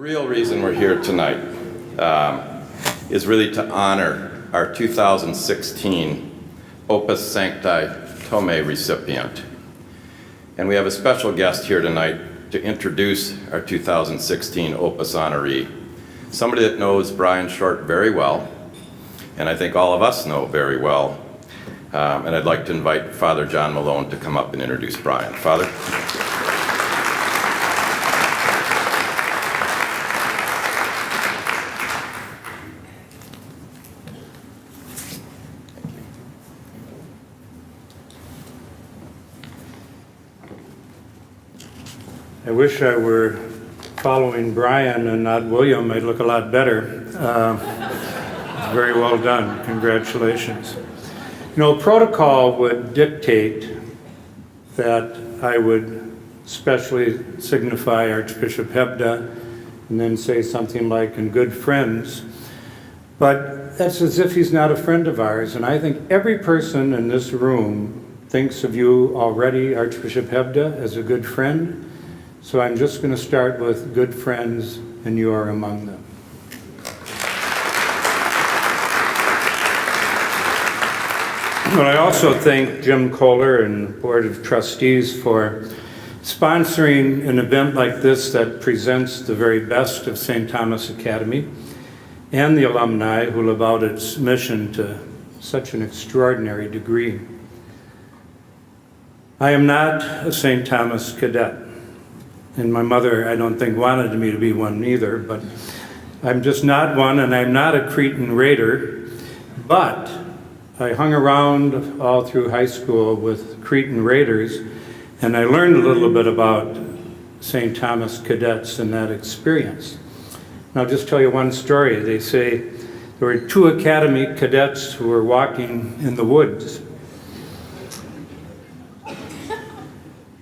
real reason we're here tonight is really to honor our 2016 Opus Sancti Thomae recipient. And we have a special guest here tonight to introduce our 2016 Opus honoree, somebody that knows Brian Short very well, and I think all of us know very well. And I'd like to invite Father John Malone to come up and introduce Brian. Father. I wish I were following Brian and not William. I'd look a lot better. Very well done. Congratulations. You know, protocol would dictate that I would specially signify Archbishop Hebda and then say something like, "and good friends." But that's as if he's not a friend of ours. And I think every person in this room thinks of you already, Archbishop Hebda, as a good friend. So I'm just going to start with good friends, and you are among them. But I also thank Jim Kohler and the Board of Trustees for sponsoring an event like this that presents the very best of St. Thomas Academy and the alumni who live out its mission to such an extraordinary degree. I am not a St. Thomas cadet. And my mother, I don't think, wanted me to be one either, but I'm just not one, and I'm not a Cretan Raider, but I hung around all through high school with Cretan Raiders, and I learned a little bit about St. Thomas cadets in that experience. And I'll just tell you one story. They say there were two academy cadets who were walking in the woods.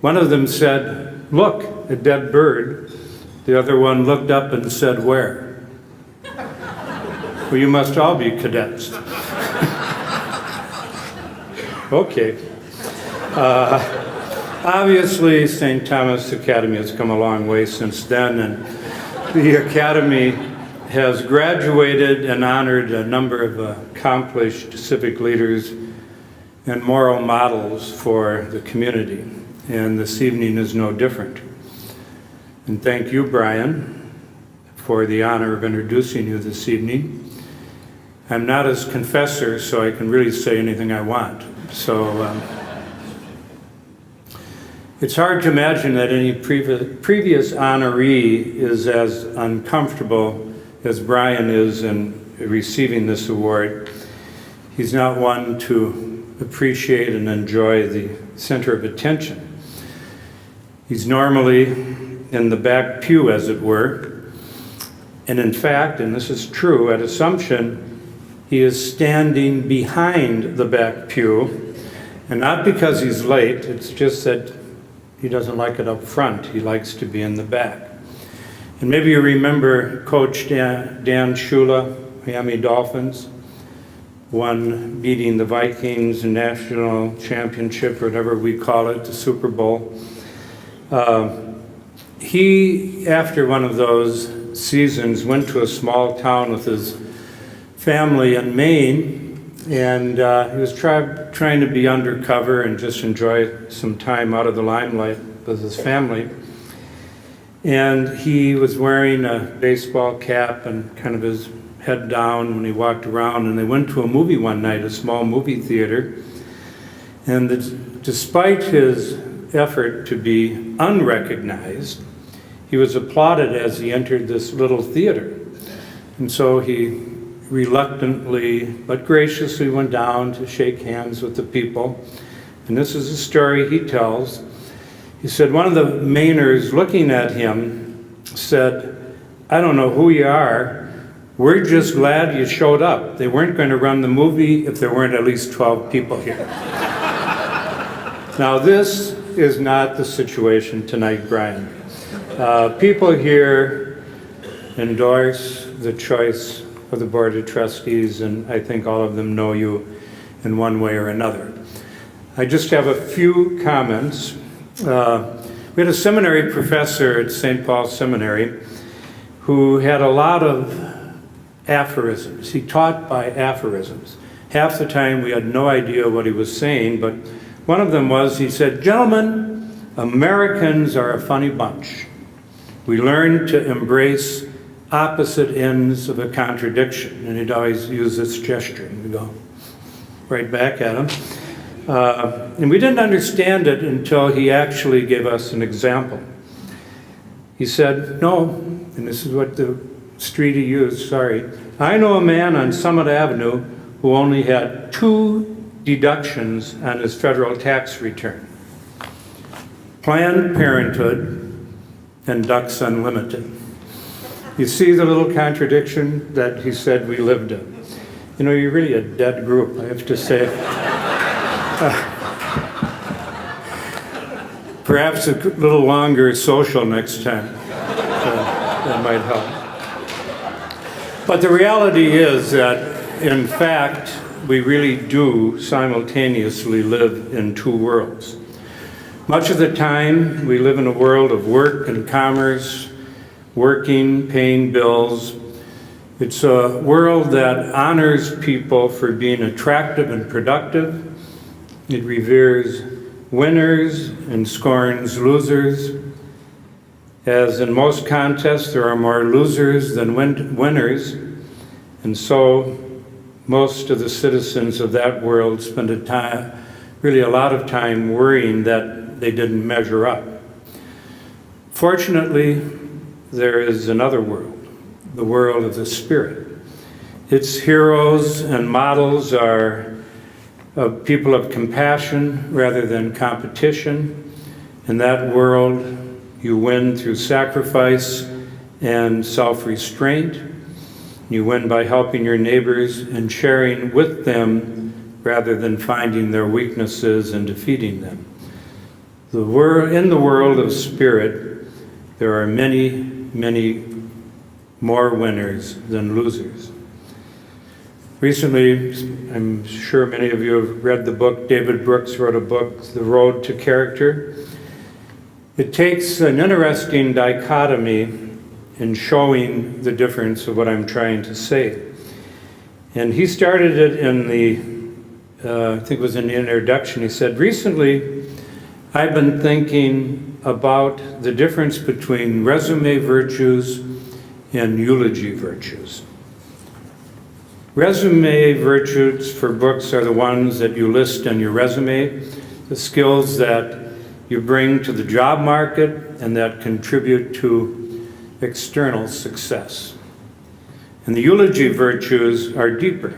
One of them said, "Look, a dead bird." The other one looked up and said, "Where?" "Well, you must all be cadets." Okay. Obviously, St. Thomas Academy has come a long way since then, and the Academy has graduated and honored a number of accomplished civic leaders and moral models for the community. And this evening is no different. And thank you, Brian, for the honor of introducing you this evening. I'm not his confessor, so I can really say anything I want. So it's hard to imagine that any previous honoree is as uncomfortable as Brian is in receiving this award. He's not one to appreciate and enjoy the center of attention. He's normally in the back pew, as it were. And in fact, and this is true, at Assumption, he is standing behind the back pew. And not because he's late, it's just that he doesn't like it up front. He likes to be in the back. And maybe you remember Coach Dan Shula, Miami Dolphins, won beating the Vikings national championship, or whatever we call it, the Super Bowl. He, after one of those seasons, went to a small town with his family in Maine, and he was trying to be undercover and just enjoy some time out of the limelight with his family. And he was wearing a baseball cap and kind of his head down when he walked around, and they went to a movie one night, a small movie theater, and despite his effort to be unrecognized, he was applauded as he entered this little theater. And so he reluctantly but graciously went down to shake hands with the people. And this is a story he tells. He said one of the Mainers looking at him said, "I don't know who you are. We're just glad you showed up. They weren't going to run the movie if there weren't at least 12 people here." Now this is not the situation tonight, Brian. People here endorse the choice of the Board of Trustees, and I think all of them know you in one way or another. I just have a few comments. We had a seminary professor at St. Paul Seminary, who had a lot of aphorisms. He taught by aphorisms. Half the time we had no idea what he was saying, but one of them was, he said, "Gentlemen, Americans are a funny bunch. We learn to embrace opposite ends of a contradiction." And he'd always use this gesture, and we'd go right back at him. And we didn't understand it until he actually gave us an example. He said, "No," and this is what the street he used, sorry, "I know a man on Summit Avenue who only had 2 deductions on his federal tax return: Planned Parenthood and Ducks Unlimited." You see the little contradiction that he said we lived in. You know, you're really a dead group, I have to say. Perhaps a little longer social next time. That might help. But the reality is that, in fact, we really do simultaneously live in 2 worlds. Much of the time, we live in a world of work and commerce, working, paying bills. It's a world that honors people for being attractive and productive. It reveres winners and scorns losers. As in most contests, there are more losers than winners, and so most of the citizens of that world spend really a lot of time worrying that they didn't measure up. Fortunately, there is another world, the world of the Spirit. Its heroes and models are people of compassion rather than competition. In that world, you win through sacrifice and self-restraint. You win by helping your neighbors and sharing with them rather than finding their weaknesses and defeating them. In the world of spirit, there are many, many more winners than losers. Recently, I'm sure many of you have read the book. David Brooks wrote a book, The Road to Character. It takes an interesting dichotomy in showing the difference of what I'm trying to say. And he started it in I think it was in the introduction. He said, "Recently, I've been thinking about the difference between resume virtues and eulogy virtues." Resume virtues for books are the ones that you list in your resume, the skills that you bring to the job market and that contribute to external success. And the eulogy virtues are deeper.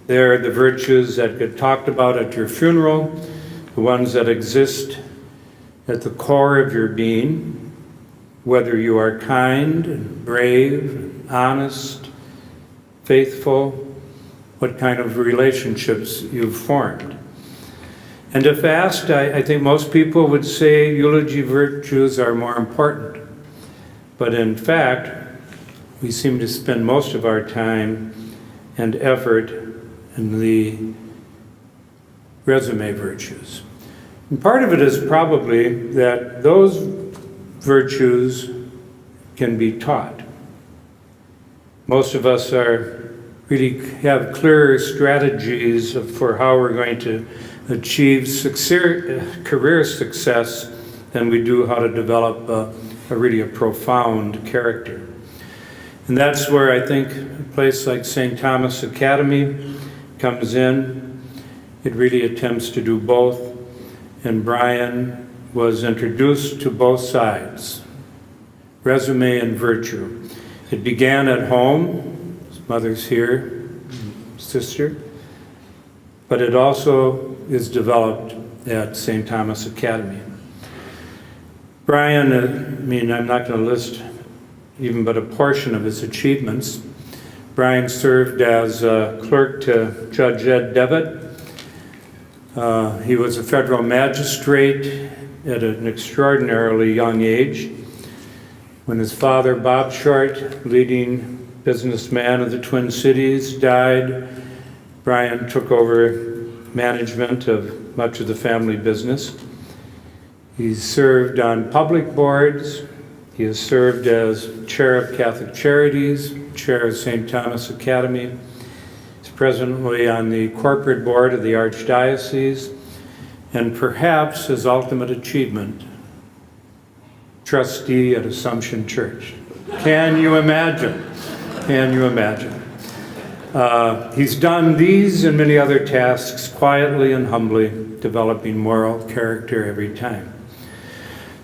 They're the virtues that get talked about at your funeral, the ones that exist at the core of your being, whether you are kind and brave, and honest, faithful, what kind of relationships you've formed. And if asked, I think most people would say eulogy virtues are more important. But in fact, we seem to spend most of our time and effort in the resume virtues. And part of it is probably that those virtues can be taught. Most of us really have clearer strategies for how we're going to achieve career success than we do how to develop a profound character. And that's where I think a place like St. Thomas Academy comes in. It really attempts to do both. And Brian was introduced to both sides, resume and virtue. It began at home. His mother's here, sister. But it also is developed at St. Thomas Academy. Brian, I'm not going to list even but a portion of his achievements. Brian served as clerk to Judge Ed Devitt. He was a federal magistrate at an extraordinarily young age. When his father, Bob Short, leading businessman of the Twin Cities, died, Brian took over management of much of the family business. He served on public boards, He has served as Chair of Catholic Charities, Chair of St. Thomas Academy. He's presently on the corporate board of the Archdiocese, and perhaps his ultimate achievement, trustee at Assumption Church. Can you imagine? Can you imagine? He's done these and many other tasks quietly and humbly, developing moral character every time.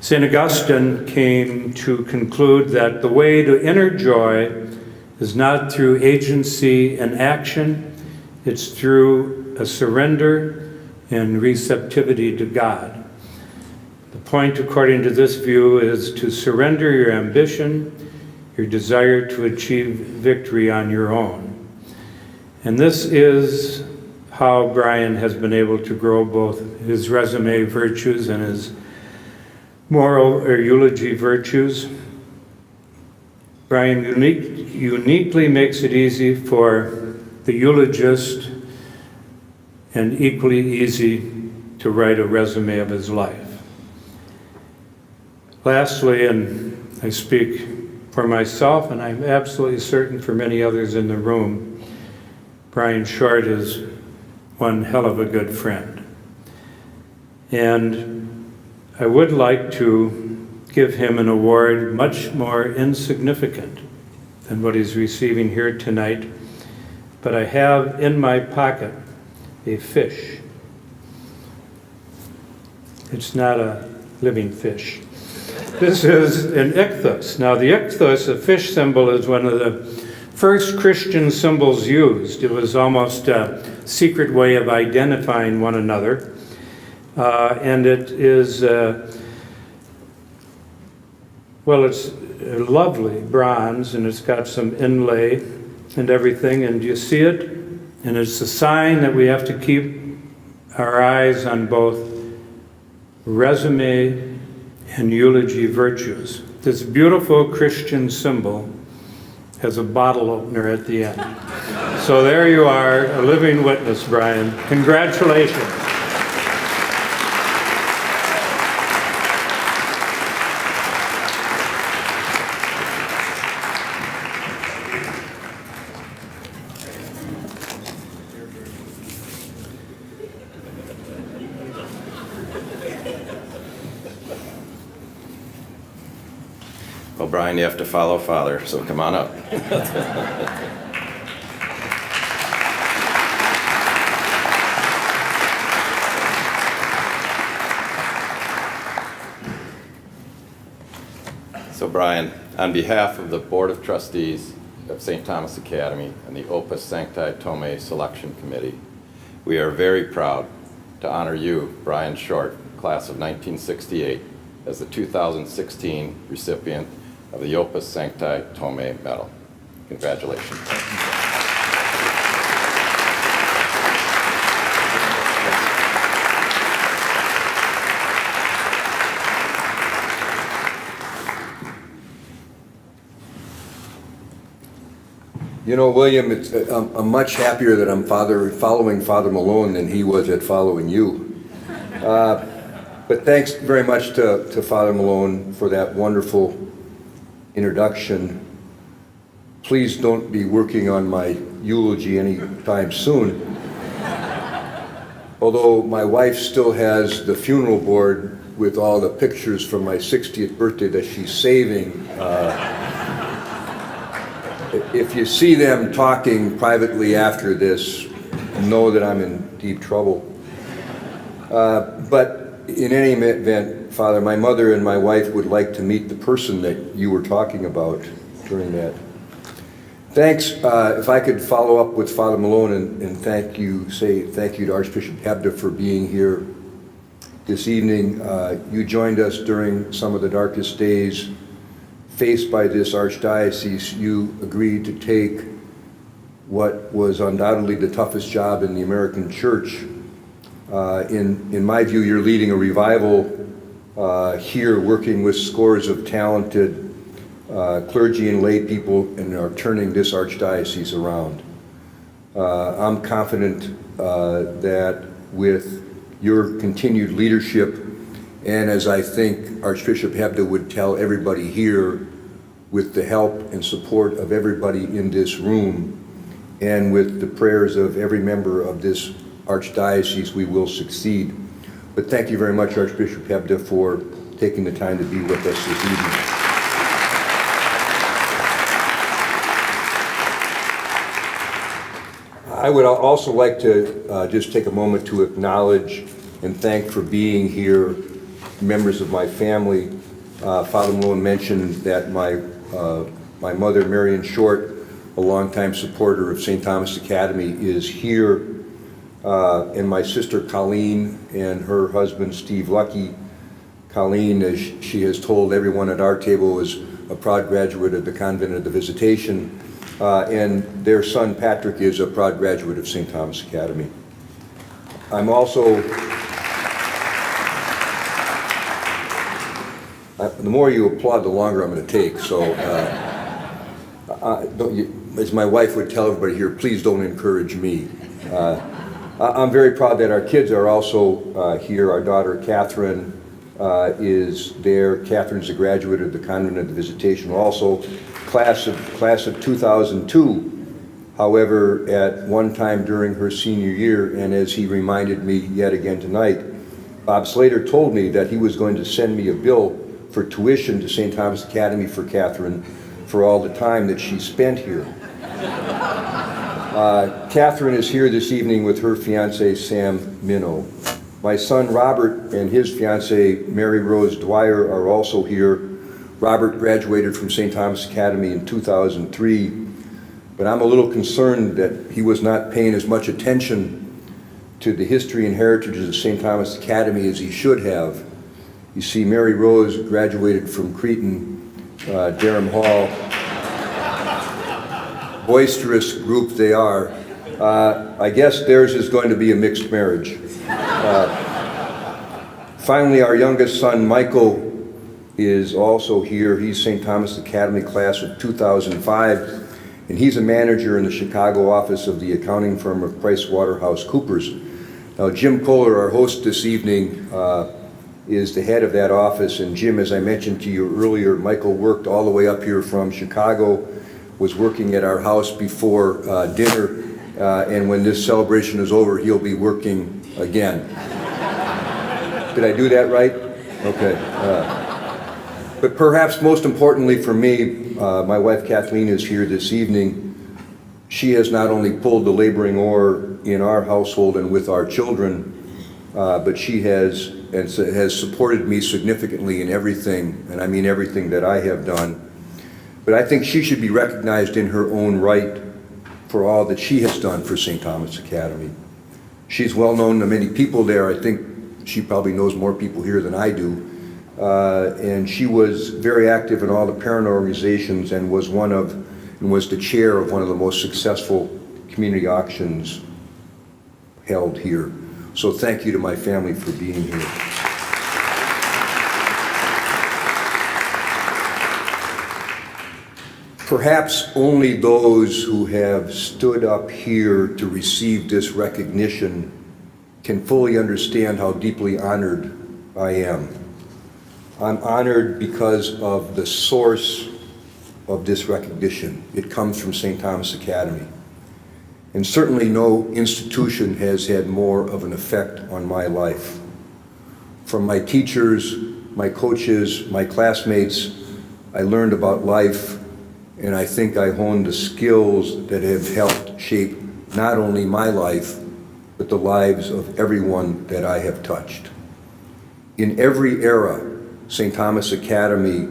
St. Augustine came to conclude that the way to inner joy is not through agency and action, it's through a surrender and receptivity to God. The point, according to this view, is to surrender your ambition, your desire to achieve victory on your own. And this is how Brian has been able to grow both his resume virtues and his moral or eulogy virtues. Brian uniquely makes it easy for the eulogist and equally easy to write a resume of his life. Lastly, and I speak for myself, and I'm absolutely certain for many others in the room, Brian Short is one hell of a good friend. And I would like to give him an award much more insignificant than what he's receiving here tonight, but I have in my pocket a fish. It's not a living fish. This is an ichthus. Now the ichthus, a fish symbol, is one of the first Christian symbols used. It was almost a secret way of identifying one another. And it is, well, it's lovely bronze, and it's got some inlay and everything, and you see it? And it's a sign that we have to keep our eyes on both resume and eulogy virtues. This beautiful Christian symbol has a bottle opener at the end. So there you are, a living witness, Brian. Congratulations. Well, Brian, you have to follow Father, so come on up. So, Brian, on behalf of the Board of Trustees of St. Thomas Academy and the Opus Sancti Thomae Selection Committee, we are very proud to honor you, Brian Short, class of 1968, as the 2016 recipient of the Opus Sancti Thomae Medal. Congratulations. You know, William, I'm much happier that I'm following Father Malone than he was at following you. But thanks very much to Father Malone for that wonderful introduction. Please don't be working on my eulogy anytime soon. Although my wife still has the funeral board with all the pictures from my 60th birthday that she's saving. If you see them talking privately after this, know that I'm in deep trouble. But in any event, Father, my mother and my wife would like to meet the person that you were talking about during that. Thanks. If I could follow up with Father Malone and say thank you to Archbishop Hebda for being here this evening. You joined us during some of the darkest days faced by this archdiocese. You agreed to take what was undoubtedly the toughest job in the American church. In my view, you're leading a revival here, working with scores of talented clergy and lay people, and are turning this archdiocese around. I'm confident that with your continued leadership And as I think Archbishop Hebda would tell everybody here, with the help and support of everybody in this room, and with the prayers of every member of this Archdiocese, we will succeed. But thank you very much, Archbishop Hebda, for taking the time to be with us this evening. I would also like to just take a moment to acknowledge and thank for being here members of my family. Father Malone mentioned that my mother, Marion Short, a longtime supporter of St. Thomas Academy, is here, and my sister Colleen and her husband Steve Lucky. Colleen, as she has told everyone at our table, is a proud graduate of the Convent of the Visitation, and their son Patrick is a proud graduate of St. Thomas Academy. I'm also, the more you applaud, the longer I'm going to take, so as my wife would tell everybody here, please don't encourage me. I'm very proud that our kids are also here. Our daughter Catherine is there. Catherine's a graduate of the Convent of the Visitation, also class of 2002. However, at one time during her senior year, and as he reminded me yet again tonight, Bob Slater told me that he was going to send me a bill for tuition to St. Thomas Academy for Catherine for all the time that she spent here. Catherine is here this evening with her fiancé, Sam Minnow. My son Robert and his fiancée, Mary Rose Dwyer, are also here. Robert graduated from St. Thomas Academy in 2003, but I'm a little concerned that he was not paying as much attention to the history and heritages of St. Thomas Academy as he should have. You see, Mary Rose graduated from Cretan, Durham Hall. Boisterous group they are. I guess theirs is going to be a mixed marriage. Finally, our youngest son, Michael, is also here. He's St. Thomas Academy class of 2005, and he's a manager in the Chicago office of the accounting firm of PricewaterhouseCoopers. Now, Jim Kohler, our host this evening, is the head of that office, and Jim, as I mentioned to you earlier, Michael worked all the way up here from Chicago, was working at our house before dinner, and when this celebration is over, he'll be working again. Did I do that right? Okay. But perhaps most importantly for me, my wife Kathleen is here this evening. She has not only pulled the laboring oar in our household and with our children, but she has supported me significantly in everything, and I mean everything that I have done. But I think she should be recognized in her own right for all that she has done for St. Thomas Academy. She's well known to many people there. I think she probably knows more people here than I do. And she was very active in all the parent organizations and was the chair of one of the most successful community auctions held here. So thank you to my family for being here. Perhaps only those who have stood up here to receive this recognition can fully understand how deeply honored I am. I'm honored because of the source of this recognition. It comes from St. Thomas Academy. And certainly no institution has had more of an effect on my life. From my teachers, my coaches, my classmates, I learned about life, and I think I honed the skills that have helped shape not only my life, but the lives of everyone that I have touched. In every era, St. Thomas Academy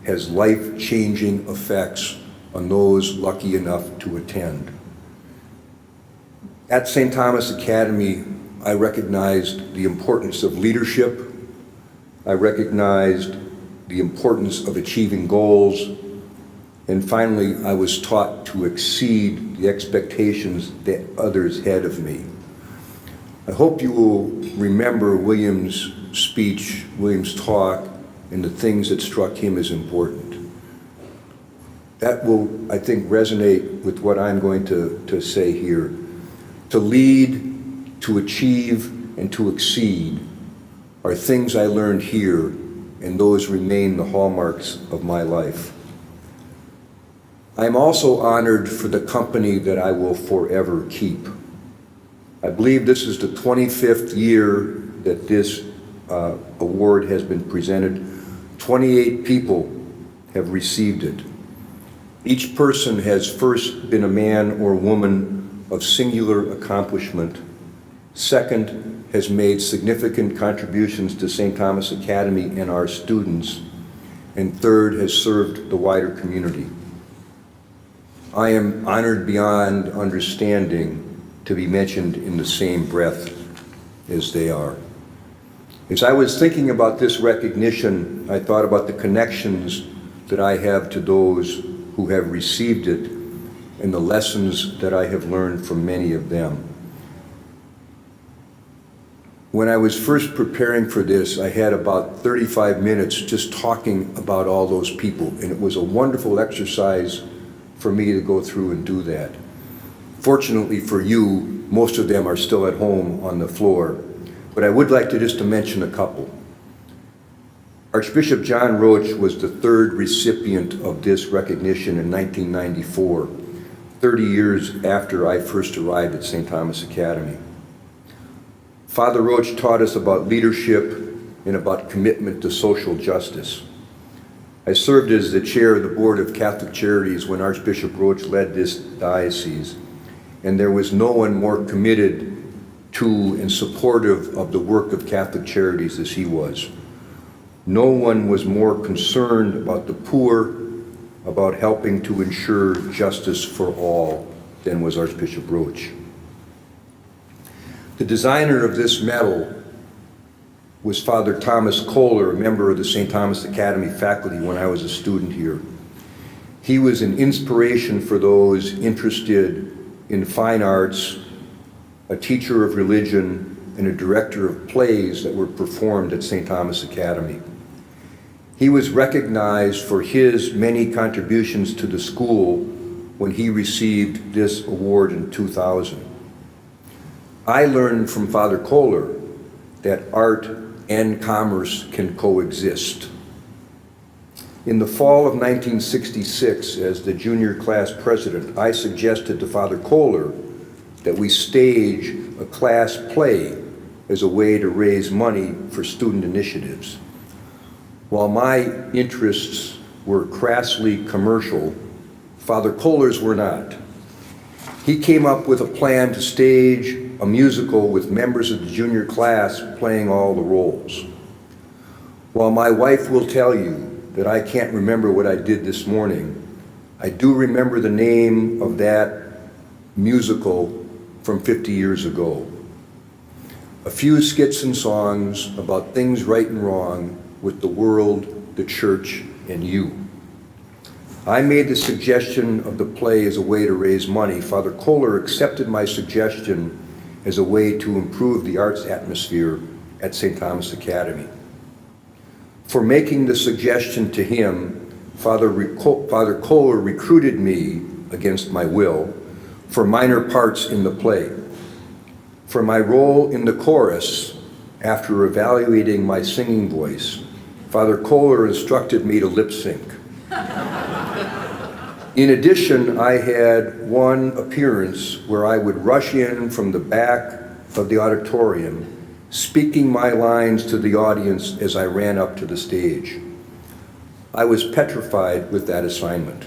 has life-changing effects on those lucky enough to attend. At St. Thomas Academy, I recognized the importance of leadership. I recognized the importance of achieving goals. And finally, I was taught to exceed the expectations that others had of me. I hope you will remember William's speech, William's talk, and the things that struck him as important. That will, I think, resonate with what I'm going to say here. To lead, to achieve, and to exceed are things I learned here, and those remain the hallmarks of my life. I am also honored for the company that I will forever keep. I believe this is the 25th year that this award has been presented. 28 people have received it. Each person has first been a man or woman of singular accomplishment. Second, has made significant contributions to St. Thomas Academy and our students. And third, has served the wider community. I am honored beyond understanding to be mentioned in the same breath as they are. As I was thinking about this recognition, I thought about the connections that I have to those who have received it and the lessons that I have learned from many of them. When I was first preparing for this, I had about 35 minutes just talking about all those people, and it was a wonderful exercise for me to go through and do that. Fortunately for you, most of them are still at home on the floor, but I would like to just to mention a couple. Archbishop John Roach was the third recipient of this recognition in 1994, 30 years after I first arrived at St. Thomas Academy. Father Roach taught us about leadership and about commitment to social justice. I served as the chair of the Board of Catholic Charities when Archbishop Roach led this diocese, and there was no one more committed to and supportive of the work of Catholic Charities as he was. No one was more concerned about the poor, about helping to ensure justice for all, than was Archbishop Roach. The designer of this medal was Father Thomas Kohler, a member of the St. Thomas Academy faculty when I was a student here. He was an inspiration for those interested in fine arts, a teacher of religion, and a director of plays that were performed at St. Thomas Academy. He was recognized for his many contributions to the school when he received this award in 2000. I learned from Father Kohler that art and commerce can coexist. In the fall of 1966, as the junior class president, I suggested to Father Kohler that we stage a class play as a way to raise money for student initiatives. While my interests were crassly commercial, Father Kohler's were not. He came up with a plan to stage a musical with members of the junior class playing all the roles. While my wife will tell you that I can't remember what I did this morning, I do remember the name of that musical from 50 years ago. A few skits and songs about things right and wrong with the world, the church, and you. I made the suggestion of the play as a way to raise money. Father Kohler accepted my suggestion as a way to improve the arts atmosphere at St. Thomas Academy. For making the suggestion to him, Father Kohler recruited me, against my will, for minor parts in the play. For my role in the chorus, after evaluating my singing voice, Father Kohler instructed me to lip sync. In addition, I had one appearance where I would rush in from the back of the auditorium, speaking my lines to the audience as I ran up to the stage. I was petrified with that assignment.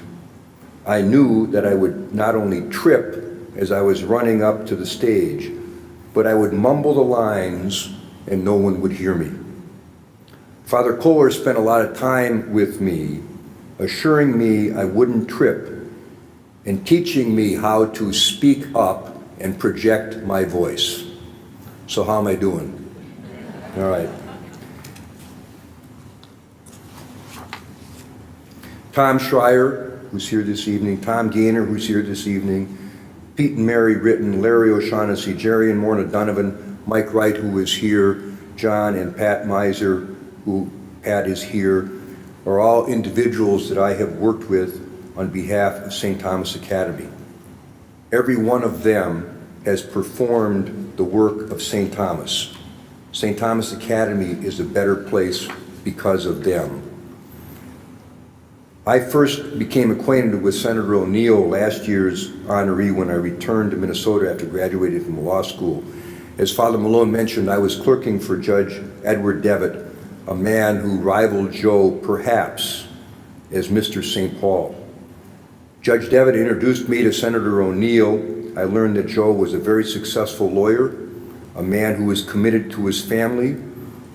I knew that I would not only trip as I was running up to the stage, but I would mumble the lines and no one would hear me. Father Kohler spent a lot of time with me, assuring me I wouldn't trip and teaching me how to speak up and project my voice. So how am I doing? All right. Tom Schreier, who's here this evening, Tom Gaynor, who's here this evening, Pete and Mary Ritten, Larry O'Shaughnessy, Jerry and Morna Donovan, Mike Wright, who is here, John and Pat Miser, who Pat is here, are all individuals that I have worked with on behalf of St. Thomas Academy. Every one of them has performed the work of St. Thomas. St. Thomas Academy is a better place because of them. I first became acquainted with Senator O'Neill, last year's honoree, when I returned to Minnesota after graduating from law school. As Father Malone mentioned, I was clerking for Judge Edward Devitt, a man who rivaled Joe perhaps as Mr. St. Paul. Judge Devitt introduced me to Senator O'Neill. I learned that Joe was a very successful lawyer, a man who was committed to his family,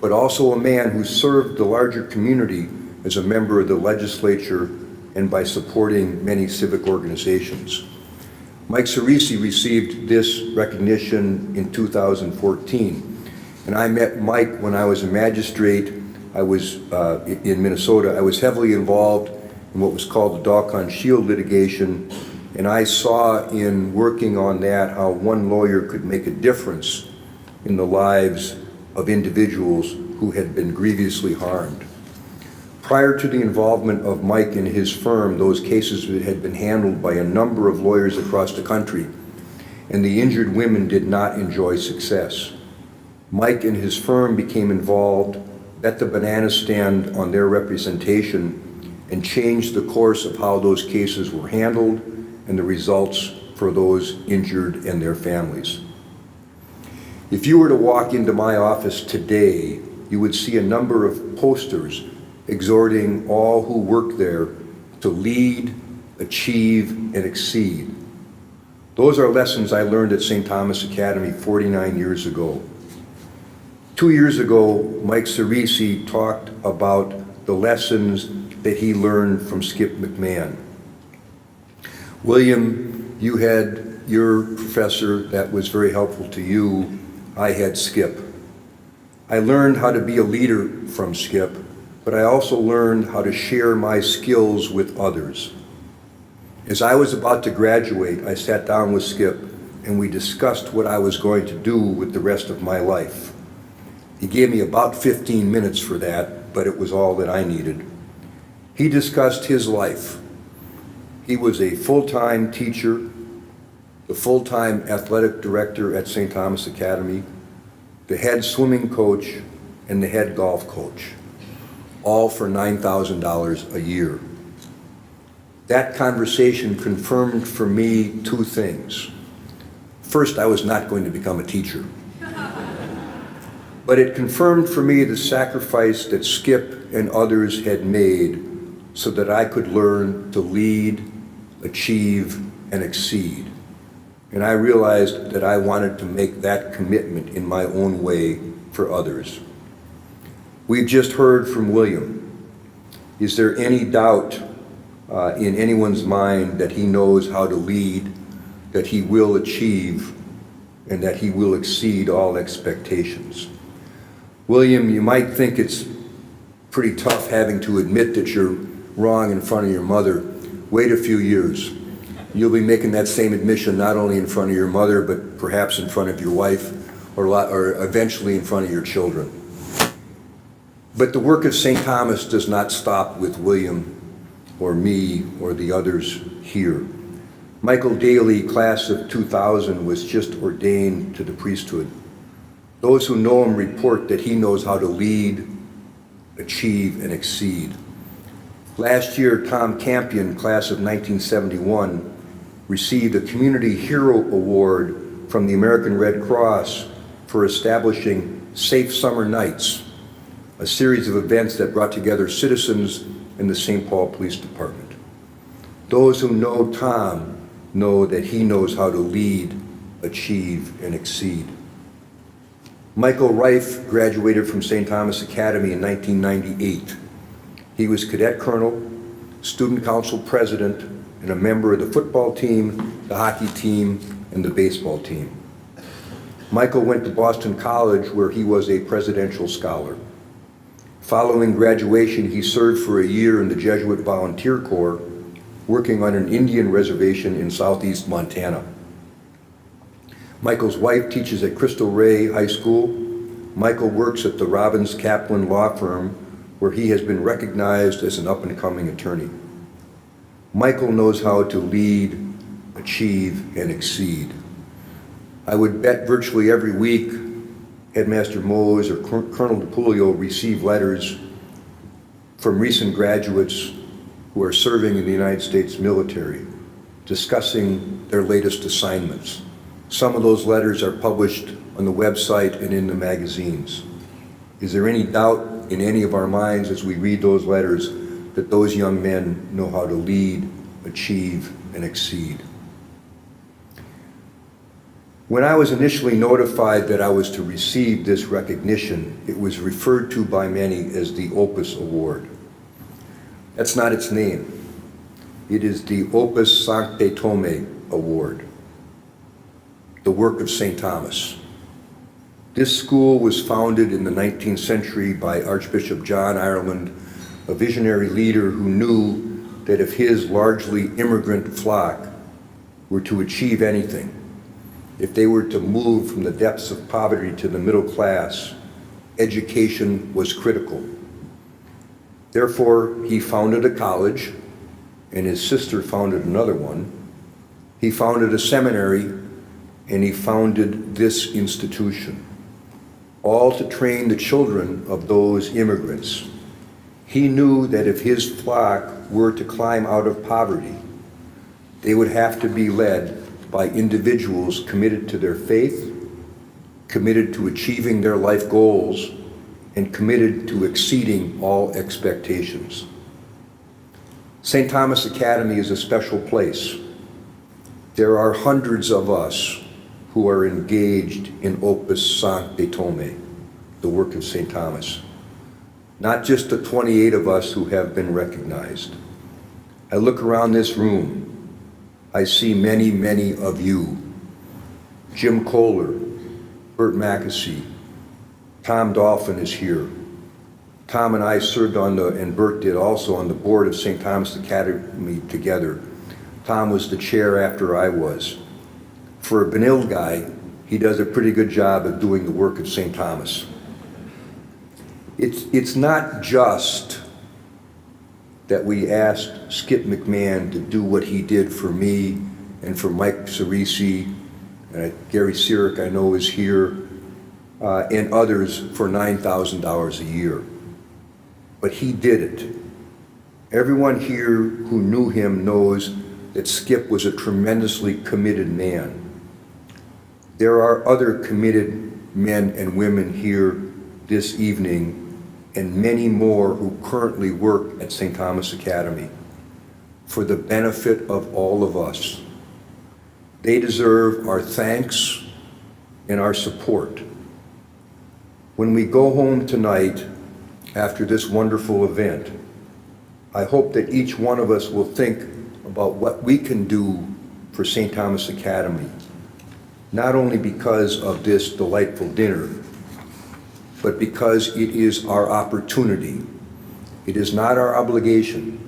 but also a man who served the larger community as a member of the legislature and by supporting many civic organizations. Mike Cerisi received this recognition in 2014, and I met Mike when I was a magistrate. I was in Minnesota. I was heavily involved in what was called the Dawkon Shield litigation, and I saw in working on that how one lawyer could make a difference in the lives of individuals who had been grievously harmed. Prior to the involvement of Mike and his firm, those cases had been handled by a number of lawyers across the country, and the injured women did not enjoy success. Mike and his firm became involved, bet the banana stand on their representation, and changed the course of how those cases were handled and the results for those injured and their families. If you were to walk into my office today, you would see a number of posters exhorting all who work there to lead, achieve, and exceed. Those are lessons I learned at St. Thomas Academy 49 years ago. 2 years ago, Mike Cerisi talked about the lessons that he learned from Skip McMahon. William, you had your professor that was very helpful to you. I had Skip. I learned how to be a leader from Skip, but I also learned how to share my skills with others. As I was about to graduate, I sat down with Skip and we discussed what I was going to do with the rest of my life. He gave me about 15 minutes for that, but it was all that I needed. He discussed his life. He was a full-time teacher, the full-time athletic director at St. Thomas Academy, the head swimming coach, and the head golf coach, all for $9,000 a year. That conversation confirmed for me two things. First, I was not going to become a teacher. But it confirmed for me the sacrifice that Skip and others had made so that I could learn to lead, achieve, and exceed. And I realized that I wanted to make that commitment in my own way for others. We've just heard from William. Is there any doubt in anyone's mind that he knows how to lead, that he will achieve, and that he will exceed all expectations? William, you might think it's pretty tough having to admit that you're wrong in front of your mother. Wait a few years. You'll be making that same admission not only in front of your mother, but perhaps in front of your wife, or eventually in front of your children. But the work of St. Thomas does not stop with William or me or the others here. Michael Daly, class of 2000, was just ordained to the priesthood. Those who know him report that he knows how to lead, achieve, and exceed. Last year, Tom Campion, class of 1971, received a Community Hero Award from the American Red Cross for establishing Safe Summer Nights, a series of events that brought together citizens in the St. Paul Police Department. Those who know Tom know that he knows how to lead, achieve, and exceed. Michael Reif graduated from St. Thomas Academy in 1998. He was cadet colonel, student council president, and a member of the football team, the hockey team, and the baseball team. Michael went to Boston College, where he was a presidential scholar. Following graduation, he served for a year in the Jesuit Volunteer Corps, working on an Indian reservation in southeast Montana. Michael's wife teaches at Cristo Rey High School. Michael works at the Robbins Kaplan Law Firm, where he has been recognized as an up-and-coming attorney. Michael knows how to lead, achieve, and exceed. I would bet virtually every week Headmaster Mose or Colonel DePulio receive letters from recent graduates who are serving in the United States military, discussing their latest assignments. Some of those letters are published on the website and in the magazines. Is there any doubt in any of our minds as we read those letters that those young men know how to lead, achieve, and exceed? When I was initially notified that I was to receive this recognition, it was referred to by many as the Opus Award. That's not its name. It is the Opus Sancti Thomae Award, the work of St. Thomas. This school was founded in the 19th century by Archbishop John Ireland, a visionary leader who knew that if his largely immigrant flock were to achieve anything, if they were to move from the depths of poverty to the middle class, education was critical. Therefore, he founded a college, and his sister founded another one. He founded a seminary, and he founded this institution, all to train the children of those immigrants. He knew that if his flock were to climb out of poverty, they would have to be led by individuals committed to their faith, committed to achieving their life goals, and committed to exceeding all expectations. St. Thomas Academy is a special place. There are hundreds of us who are engaged in Opus Sancti Thomae, the work of St. Thomas. Not just the 28 of us who have been recognized. I look around this room, I see many, many of you. Jim Kohler, Bert Mackesy, Tom Dolphin is here. Tom and I served on and Bert did also, on the board of St. Thomas Academy together. Tom was the chair after I was. For a Benil guy, he does a pretty good job of doing the work of St. Thomas. It's not just that we asked Skip McMahon to do what he did for me and for Mike Cerisi, Gary Sirik I know is here, and others for $9,000 a year. But he did it. Everyone here who knew him knows that Skip was a tremendously committed man. There are other committed men and women here this evening, and many more who currently work at St. Thomas Academy for the benefit of all of us. They deserve our thanks and our support. When we go home tonight after this wonderful event, I hope that each one of us will think about what we can do for St. Thomas Academy, not only because of this delightful dinner, but because it is our opportunity. It is not our obligation,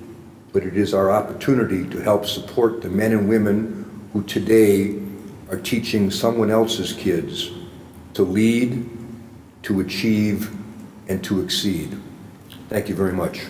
but it is our opportunity to help support the men and women who today are teaching someone else's kids to lead, to achieve, and to exceed. Thank you very much.